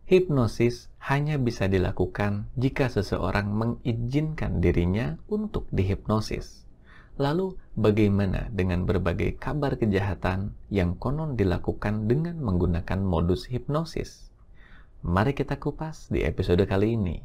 Hipnosis hanya bisa dilakukan jika seseorang mengizinkan dirinya untuk dihipnosis. Lalu, bagaimana dengan berbagai kabar kejahatan yang konon dilakukan dengan menggunakan modus hipnosis? Mari kita kupas di episode kali ini.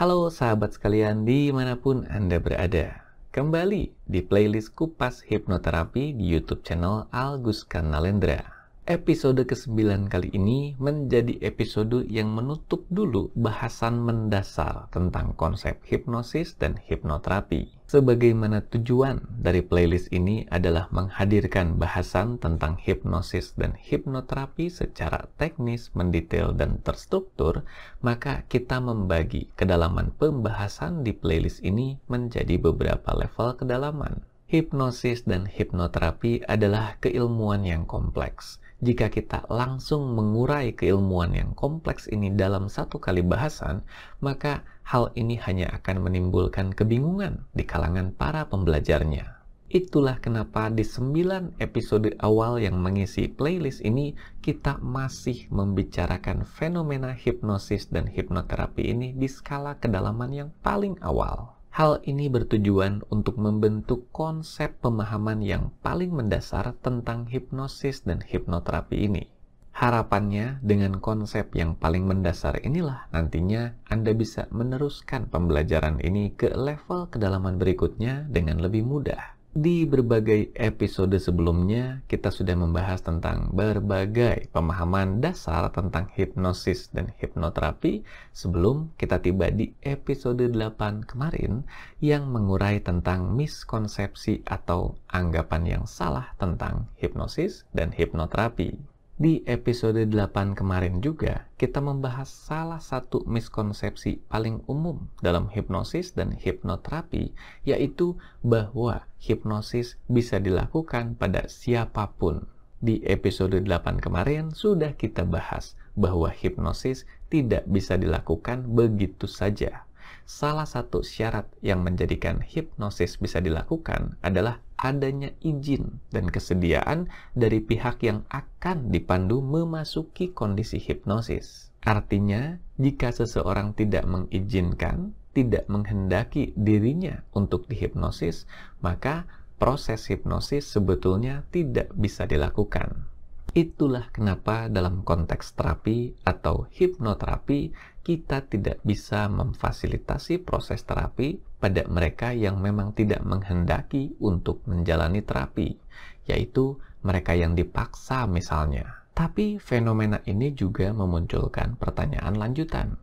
Halo sahabat sekalian dimanapun Anda berada. Kembali di playlist Kupas Hipnoterapi di YouTube channel Alguskan Nalendra. Episode ke-9 kali ini menjadi episode yang menutup dulu bahasan mendasar tentang konsep hipnosis dan hipnoterapi. Sebagaimana tujuan dari playlist ini adalah menghadirkan bahasan tentang hipnosis dan hipnoterapi secara teknis, mendetail, dan terstruktur, maka kita membagi kedalaman pembahasan di playlist ini menjadi beberapa level kedalaman. Hipnosis dan hipnoterapi adalah keilmuan yang kompleks. Jika kita langsung mengurai keilmuan yang kompleks ini dalam satu kali bahasan, maka hal ini hanya akan menimbulkan kebingungan di kalangan para pembelajarnya. Itulah kenapa di 9 episode awal yang mengisi playlist ini, kita masih membicarakan fenomena hipnosis dan hipnoterapi ini di skala kedalaman yang paling awal. Hal ini bertujuan untuk membentuk konsep pemahaman yang paling mendasar tentang hipnosis dan hipnoterapi ini. Harapannya, dengan konsep yang paling mendasar inilah nantinya Anda bisa meneruskan pembelajaran ini ke level kedalaman berikutnya dengan lebih mudah. Di berbagai episode sebelumnya, kita sudah membahas tentang berbagai pemahaman dasar tentang hipnosis dan hipnoterapi sebelum kita tiba di episode 8 kemarin yang mengurai tentang miskonsepsi atau anggapan yang salah tentang hipnosis dan hipnoterapi. Di episode 8 kemarin juga, kita membahas salah satu miskonsepsi paling umum dalam hipnosis dan hipnoterapi, yaitu bahwa hipnosis bisa dilakukan pada siapapun. Di episode 8 kemarin sudah kita bahas bahwa hipnosis tidak bisa dilakukan begitu saja. Salah satu syarat yang menjadikan hipnosis bisa dilakukan adalah adanya izin dan kesediaan dari pihak yang akan dipandu memasuki kondisi hipnosis. Artinya, jika seseorang tidak mengizinkan, tidak menghendaki dirinya untuk dihipnosis, maka proses hipnosis sebetulnya tidak bisa dilakukan. Itulah kenapa dalam konteks terapi atau hipnoterapi, kita tidak bisa memfasilitasi proses terapi pada mereka yang memang tidak menghendaki untuk menjalani terapi, yaitu mereka yang dipaksa misalnya. Tapi fenomena ini juga memunculkan pertanyaan lanjutan.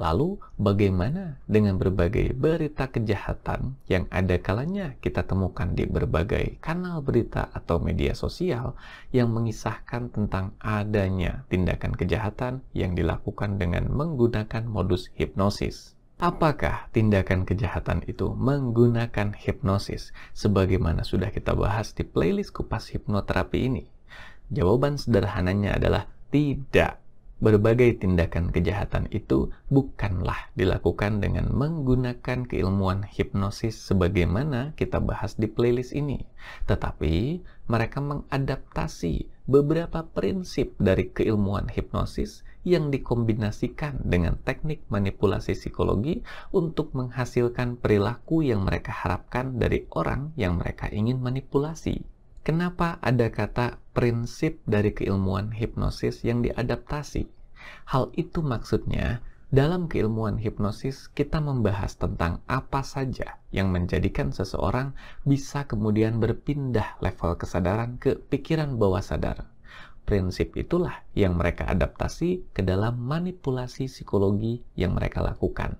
Lalu bagaimana dengan berbagai berita kejahatan yang ada kalanya kita temukan di berbagai kanal berita atau media sosial yang mengisahkan tentang adanya tindakan kejahatan yang dilakukan dengan menggunakan modus hipnosis? Apakah tindakan kejahatan itu menggunakan hipnosis sebagaimana sudah kita bahas di playlist Kupas Hipnoterapi ini? Jawaban sederhananya adalah tidak. Berbagai tindakan kejahatan itu bukanlah dilakukan dengan menggunakan keilmuan hipnosis sebagaimana kita bahas di playlist ini. Tetapi mereka mengadaptasi beberapa prinsip dari keilmuan hipnosis yang dikombinasikan dengan teknik manipulasi psikologi untuk menghasilkan perilaku yang mereka harapkan dari orang yang mereka ingin manipulasi. Kenapa ada kata prinsip dari keilmuan hipnosis yang diadaptasi? Hal itu maksudnya, dalam keilmuan hipnosis kita membahas tentang apa saja yang menjadikan seseorang bisa kemudian berpindah level kesadaran ke pikiran bawah sadar. Prinsip itulah yang mereka adaptasi ke dalam manipulasi psikologi yang mereka lakukan.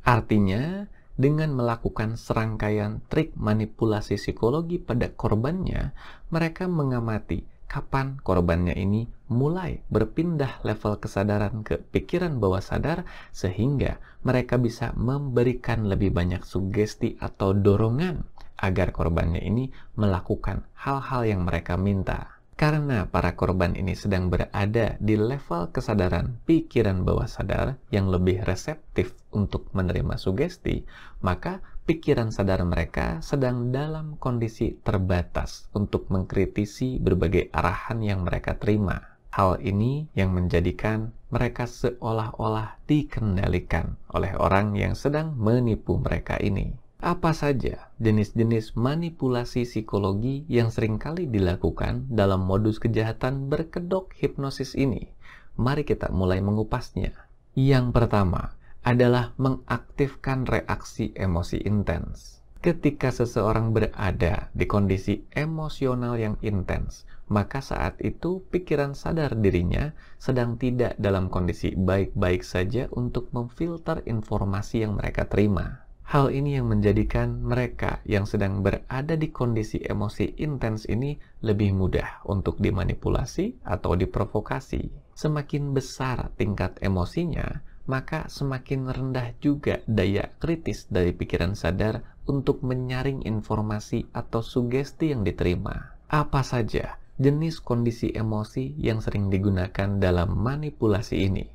Artinya, dengan melakukan serangkaian trik manipulasi psikologi pada korbannya, mereka mengamati kapan korbannya ini mulai berpindah level kesadaran ke pikiran bawah sadar sehingga mereka bisa memberikan lebih banyak sugesti atau dorongan agar korbannya ini melakukan hal-hal yang mereka minta. Karena para korban ini sedang berada di level kesadaran pikiran bawah sadar yang lebih reseptif untuk menerima sugesti, maka pikiran sadar mereka sedang dalam kondisi terbatas untuk mengkritisi berbagai arahan yang mereka terima. Hal ini yang menjadikan mereka seolah-olah dikendalikan oleh orang yang sedang menipu mereka ini. Apa saja jenis-jenis manipulasi psikologi yang seringkali dilakukan dalam modus kejahatan berkedok hipnosis ini? Mari kita mulai mengupasnya. Yang pertama adalah mengaktifkan reaksi emosi intens. Ketika seseorang berada di kondisi emosional yang intens, maka saat itu pikiran sadar dirinya sedang tidak dalam kondisi baik-baik saja untuk memfilter informasi yang mereka terima. Hal ini yang menjadikan mereka yang sedang berada di kondisi emosi intens ini lebih mudah untuk dimanipulasi atau diprovokasi. Semakin besar tingkat emosinya, maka semakin rendah juga daya kritis dari pikiran sadar untuk menyaring informasi atau sugesti yang diterima. Apa saja jenis kondisi emosi yang sering digunakan dalam manipulasi ini?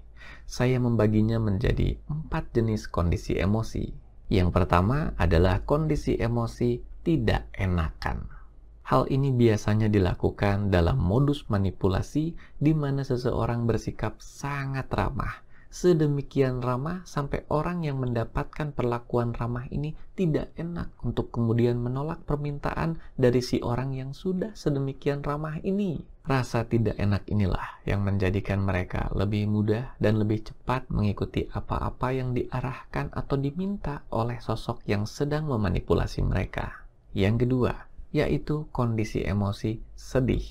Saya membaginya menjadi 4 jenis kondisi emosi. Yang pertama adalah kondisi emosi tidak enakan. Hal ini biasanya dilakukan dalam modus manipulasi di mana seseorang bersikap sangat ramah. Sedemikian ramah sampai orang yang mendapatkan perlakuan ramah ini tidak enak untuk kemudian menolak permintaan dari si orang yang sudah sedemikian ramah ini. Rasa tidak enak inilah yang menjadikan mereka lebih mudah dan lebih cepat mengikuti apa-apa yang diarahkan atau diminta oleh sosok yang sedang memanipulasi mereka. Yang kedua, yaitu kondisi emosi sedih.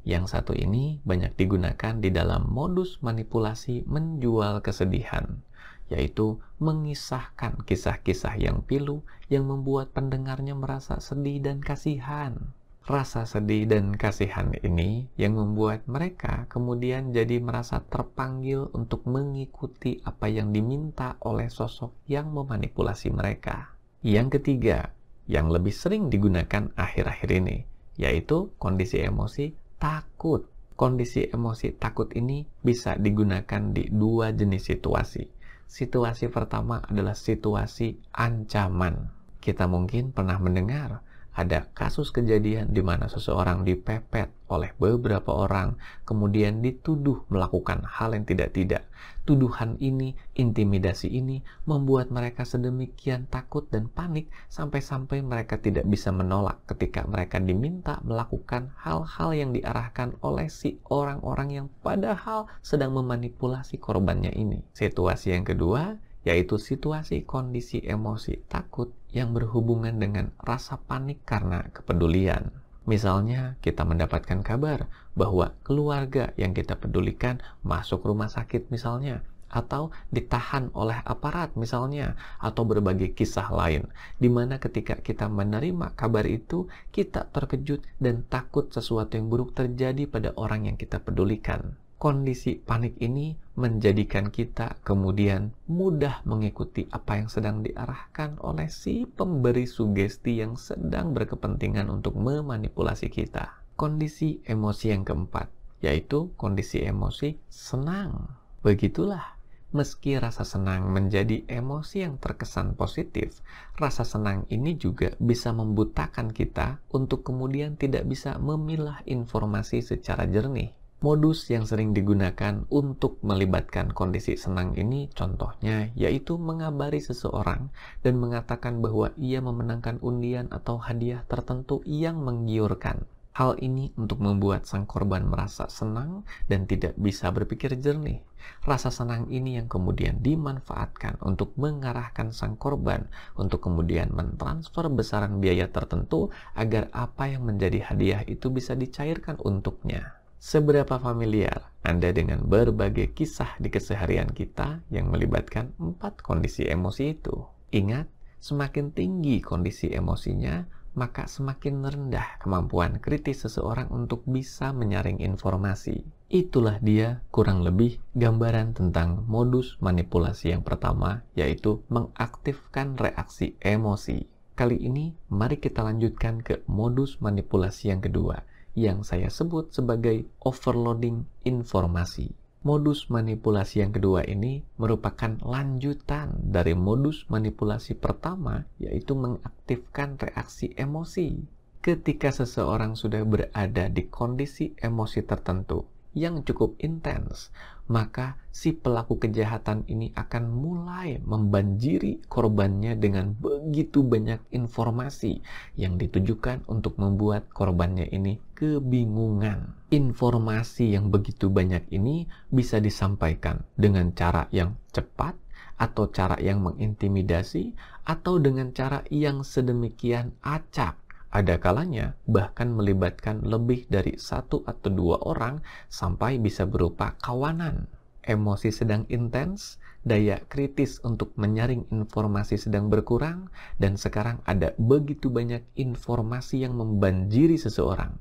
Yang satu ini banyak digunakan di dalam modus manipulasi menjual kesedihan, yaitu mengisahkan kisah-kisah yang pilu yang membuat pendengarnya merasa sedih dan kasihan. Rasa sedih dan kasihan ini yang membuat mereka kemudian jadi merasa terpanggil untuk mengikuti apa yang diminta oleh sosok yang memanipulasi mereka. Yang ketiga, yang lebih sering digunakan akhir-akhir ini, yaitu kondisi emosi takut. Kondisi emosi takut ini bisa digunakan di 2 jenis situasi. Situasi pertama adalah situasi ancaman. Kita mungkin pernah mendengar ada kasus kejadian di mana seseorang dipepet oleh beberapa orang, kemudian dituduh melakukan hal yang tidak-tidak. Tuduhan ini, intimidasi ini, membuat mereka sedemikian takut dan panik sampai-sampai mereka tidak bisa menolak ketika mereka diminta melakukan hal-hal yang diarahkan oleh si orang-orang yang padahal sedang memanipulasi korbannya ini. Situasi yang kedua, yaitu situasi kondisi emosi takut yang berhubungan dengan rasa panik karena kepedulian. Misalnya, kita mendapatkan kabar bahwa keluarga yang kita pedulikan masuk rumah sakit misalnya, atau ditahan oleh aparat misalnya, atau berbagai kisah lain, di mana ketika kita menerima kabar itu, kita terkejut dan takut sesuatu yang buruk terjadi pada orang yang kita pedulikan. Kondisi panik ini menjadikan kita kemudian mudah mengikuti apa yang sedang diarahkan oleh si pemberi sugesti yang sedang berkepentingan untuk memanipulasi kita. Kondisi emosi yang keempat, yaitu kondisi emosi senang. Begitulah, meski rasa senang menjadi emosi yang terkesan positif, rasa senang ini juga bisa membutakan kita untuk kemudian tidak bisa memilah informasi secara jernih. Modus yang sering digunakan untuk melibatkan kondisi senang ini contohnya yaitu mengabari seseorang dan mengatakan bahwa ia memenangkan undian atau hadiah tertentu yang menggiurkan. Hal ini untuk membuat sang korban merasa senang dan tidak bisa berpikir jernih. Rasa senang ini yang kemudian dimanfaatkan untuk mengarahkan sang korban untuk kemudian mentransfer besaran biaya tertentu agar apa yang menjadi hadiah itu bisa dicairkan untuknya. Seberapa familiar Anda dengan berbagai kisah di keseharian kita yang melibatkan 4 kondisi emosi itu? Ingat, semakin tinggi kondisi emosinya, maka semakin rendah kemampuan kritis seseorang untuk bisa menyaring informasi. Itulah dia kurang lebih gambaran tentang modus manipulasi yang pertama, yaitu mengaktifkan reaksi emosi. Kali ini, mari kita lanjutkan ke modus manipulasi yang kedua, yang saya sebut sebagai overloading informasi. Modus manipulasi yang kedua ini merupakan lanjutan dari modus manipulasi pertama, yaitu mengaktifkan reaksi emosi. Ketika seseorang sudah berada di kondisi emosi tertentu yang cukup intens, maka si pelaku kejahatan ini akan mulai membanjiri korbannya dengan begitu banyak informasi yang ditujukan untuk membuat korbannya ini kebingungan. Informasi yang begitu banyak ini bisa disampaikan dengan cara yang cepat, atau cara yang mengintimidasi, atau dengan cara yang sedemikian acak. Ada kalanya bahkan melibatkan lebih dari 1 atau 2 orang sampai bisa berupa kawanan. Emosi sedang intens, daya kritis untuk menyaring informasi sedang berkurang, dan sekarang ada begitu banyak informasi yang membanjiri seseorang.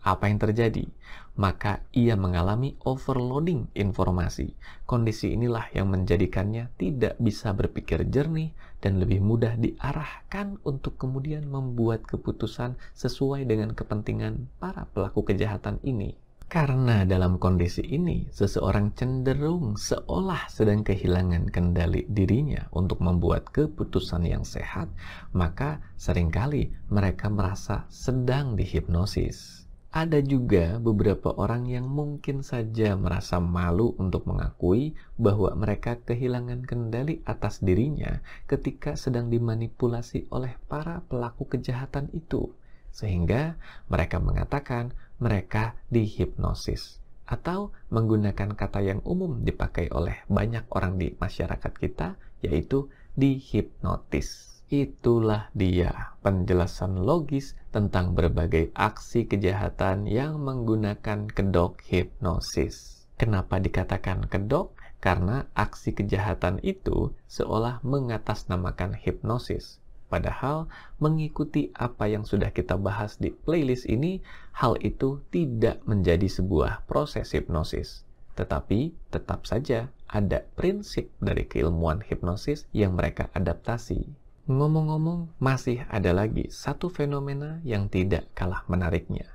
Apa yang terjadi? Maka ia mengalami overloading informasi. Kondisi inilah yang menjadikannya tidak bisa berpikir jernih dan lebih mudah diarahkan untuk kemudian membuat keputusan sesuai dengan kepentingan para pelaku kejahatan ini. Karena dalam kondisi ini, seseorang cenderung seolah sedang kehilangan kendali dirinya untuk membuat keputusan yang sehat, maka seringkali mereka merasa sedang dihipnosis. Ada juga beberapa orang yang mungkin saja merasa malu untuk mengakui bahwa mereka kehilangan kendali atas dirinya ketika sedang dimanipulasi oleh para pelaku kejahatan itu. Sehingga mereka mengatakan mereka dihipnosis. Atau menggunakan kata yang umum dipakai oleh banyak orang di masyarakat kita, yaitu dihipnotis. Itulah dia penjelasan logis tentang berbagai aksi kejahatan yang menggunakan kedok hipnosis. Kenapa dikatakan kedok? Karena aksi kejahatan itu seolah mengatasnamakan hipnosis. Padahal mengikuti apa yang sudah kita bahas di playlist ini, hal itu tidak menjadi sebuah proses hipnosis. Tetapi tetap saja ada prinsip dari keilmuan hipnosis yang mereka adaptasi. Ngomong-ngomong, masih ada lagi satu fenomena yang tidak kalah menariknya.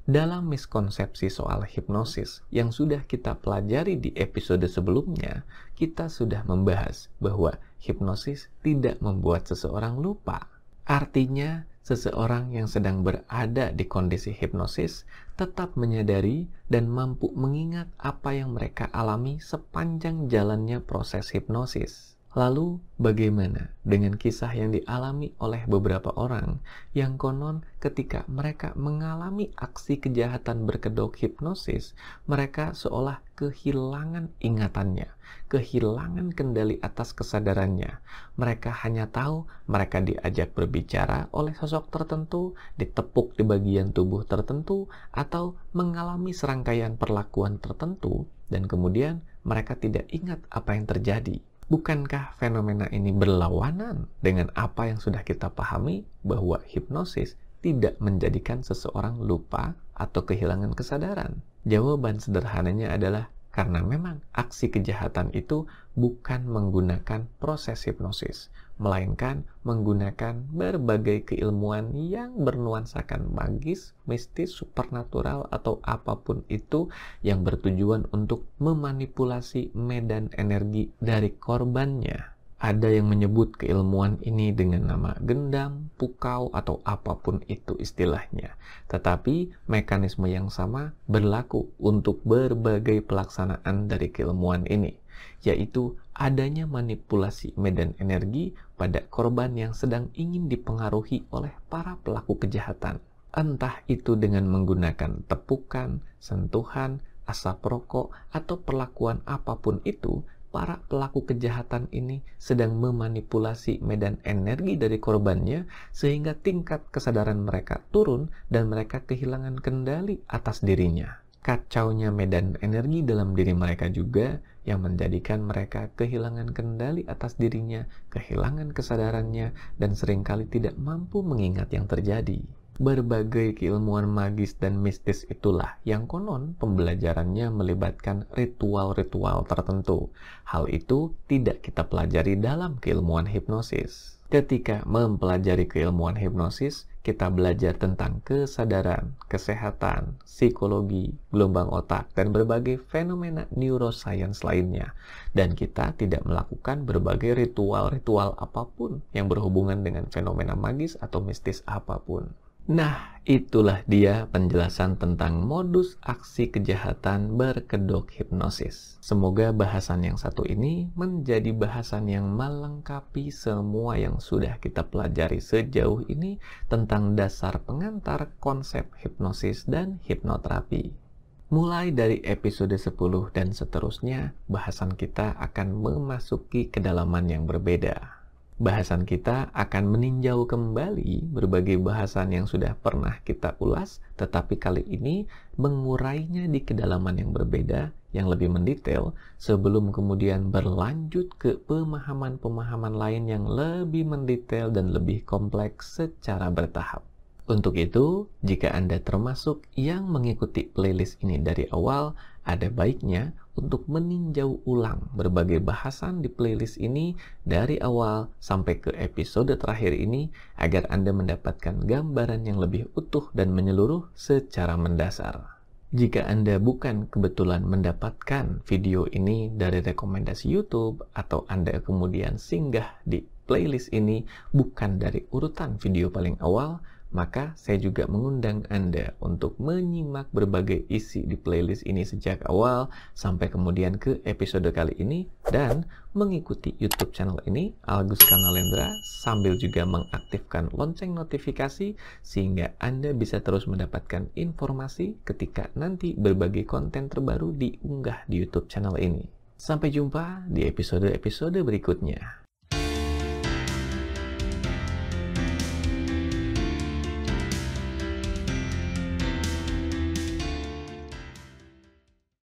Dalam miskonsepsi soal hipnosis yang sudah kita pelajari di episode sebelumnya, kita sudah membahas bahwa hipnosis tidak membuat seseorang lupa. Artinya, seseorang yang sedang berada di kondisi hipnosis tetap menyadari dan mampu mengingat apa yang mereka alami sepanjang jalannya proses hipnosis. Lalu, bagaimana dengan kisah yang dialami oleh beberapa orang yang konon ketika mereka mengalami aksi kejahatan berkedok hipnosis, mereka seolah kehilangan ingatannya, kehilangan kendali atas kesadarannya. Mereka hanya tahu mereka diajak berbicara oleh sosok tertentu, ditepuk di bagian tubuh tertentu, atau mengalami serangkaian perlakuan tertentu, dan kemudian mereka tidak ingat apa yang terjadi. Bukankah fenomena ini berlawanan dengan apa yang sudah kita pahami bahwa hipnosis tidak menjadikan seseorang lupa atau kehilangan kesadaran? Jawaban sederhananya adalah karena memang aksi kejahatan itu bukan menggunakan proses hipnosis, melainkan menggunakan berbagai keilmuan yang bernuansakan magis, mistis, supernatural, atau apapun itu yang bertujuan untuk memanipulasi medan energi dari korbannya. Ada yang menyebut keilmuan ini dengan nama gendam, pukau, atau apapun itu istilahnya. Tetapi mekanisme yang sama berlaku untuk berbagai pelaksanaan dari keilmuan ini, yaitu adanya manipulasi medan energi pada korban yang sedang ingin dipengaruhi oleh para pelaku kejahatan. Entah itu dengan menggunakan tepukan, sentuhan, asap rokok, atau perlakuan apapun itu, para pelaku kejahatan ini sedang memanipulasi medan energi dari korbannya sehingga tingkat kesadaran mereka turun dan mereka kehilangan kendali atas dirinya. Kacaunya medan energi dalam diri mereka juga yang menjadikan mereka kehilangan kendali atas dirinya, kehilangan kesadarannya, dan seringkali tidak mampu mengingat yang terjadi. Berbagai keilmuan magis dan mistis itulah yang konon pembelajarannya melibatkan ritual-ritual tertentu. Hal itu tidak kita pelajari dalam keilmuan hipnosis. Ketika mempelajari keilmuan hipnosis, kita belajar tentang kesadaran, kesehatan, psikologi, gelombang otak, dan berbagai fenomena neuroscience lainnya. Dan kita tidak melakukan berbagai ritual-ritual apapun yang berhubungan dengan fenomena magis atau mistis apapun. Nah, itulah dia penjelasan tentang modus aksi kejahatan berkedok hipnosis. Semoga bahasan yang satu ini menjadi bahasan yang melengkapi semua yang sudah kita pelajari sejauh ini tentang dasar pengantar konsep hipnosis dan hipnoterapi. Mulai dari episode 10 dan seterusnya, bahasan kita akan memasuki kedalaman yang berbeda. Bahasan kita akan meninjau kembali berbagai bahasan yang sudah pernah kita ulas, tetapi kali ini mengurainya di kedalaman yang berbeda, yang lebih mendetail, sebelum kemudian berlanjut ke pemahaman-pemahaman lain yang lebih mendetail dan lebih kompleks secara bertahap. Untuk itu, jika Anda termasuk yang mengikuti playlist ini dari awal, ada baiknya untuk meninjau ulang berbagai bahasan di playlist ini dari awal sampai ke episode terakhir ini agar Anda mendapatkan gambaran yang lebih utuh dan menyeluruh secara mendasar. Jika Anda bukan kebetulan mendapatkan video ini dari rekomendasi YouTube atau Anda kemudian singgah di playlist ini bukan dari urutan video paling awal, maka saya juga mengundang Anda untuk menyimak berbagai isi di playlist ini sejak awal sampai kemudian ke episode kali ini dan mengikuti YouTube channel ini, Alguskan Nalendra, sambil juga mengaktifkan lonceng notifikasi sehingga Anda bisa terus mendapatkan informasi ketika nanti berbagai konten terbaru diunggah di YouTube channel ini. Sampai jumpa di episode-episode berikutnya.